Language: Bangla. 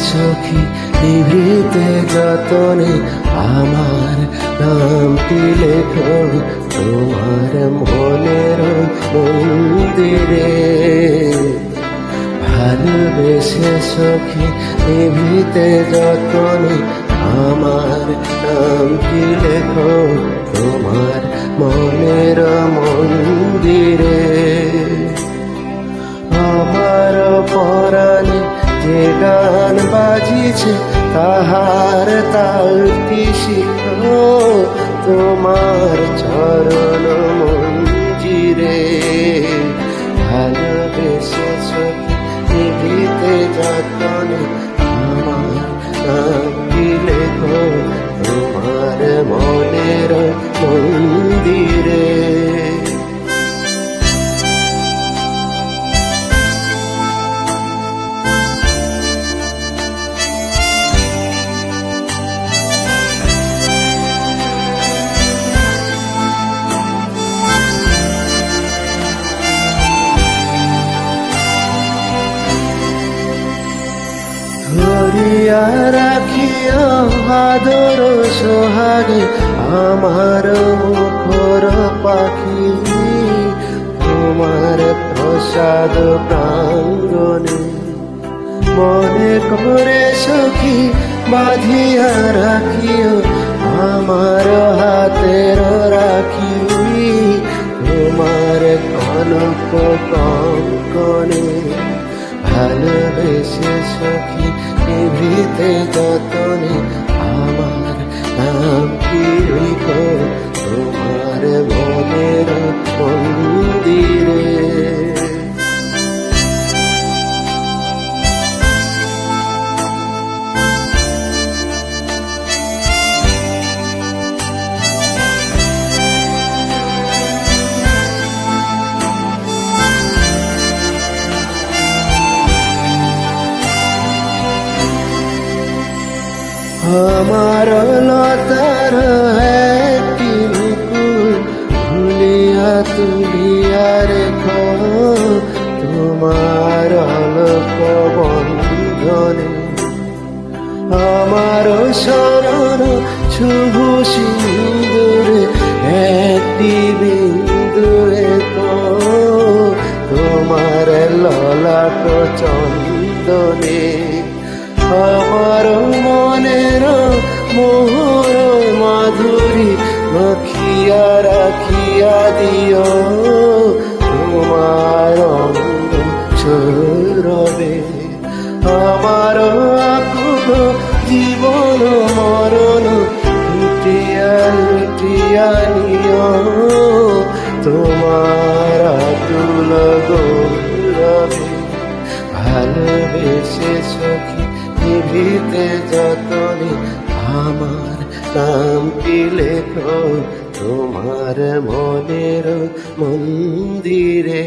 সখী নিভৃতে যতনে আমার নামটি লেখো তোমার মনের মন্দিরে। ভালোবেসে সখী নিভৃতে যতনে আমার নামটি লেখো তোমার মনের মন্দিরে। আমার পরাণে যে গান বাজিছে তাহার তালটি শিখো তোমার চরণ মঞ্জিরে। ভালোবেসে সখী নিভৃতে যতনে আমার নামটি লেখো তোমার মনের মন্দিরে। ধরিয়া রাখিয়া আদর সোহাগে আমার মুখর পাখি তোমার প্রসাদ প্রাঙ্গণে। মনে করে সখী বাঁধিয়া রাখিও আমার হাতের রাখি তোমার কনক কঙ্কণে। ভালোবেসে সখী নিভৃতে যতনে আমার নামটি লিখো তোমার মনের মন্দিরে। আমার লতার একটি মুকুল ভুলিয়া তুলিয়া রেখো তোমার অলোক বন্ধনে। আমার শরণ শুভ সিন্দুরে একটি বিন্দু রেখো তোমার ললাট চন্দনে। আমার মনের মোহর মাধুরী মাখিয়া রাখিয়া দিও তোমার অঙ্গ সৌরভে। আমার আকুল জীবন মরণ লুটিয়া লুটিয়া নিও তোমার আকুল গৌরবে। ভালোবেসে সখী নিভৃতে যতনে আমার নামটি লেখো তোমার মনের মন্দিরে।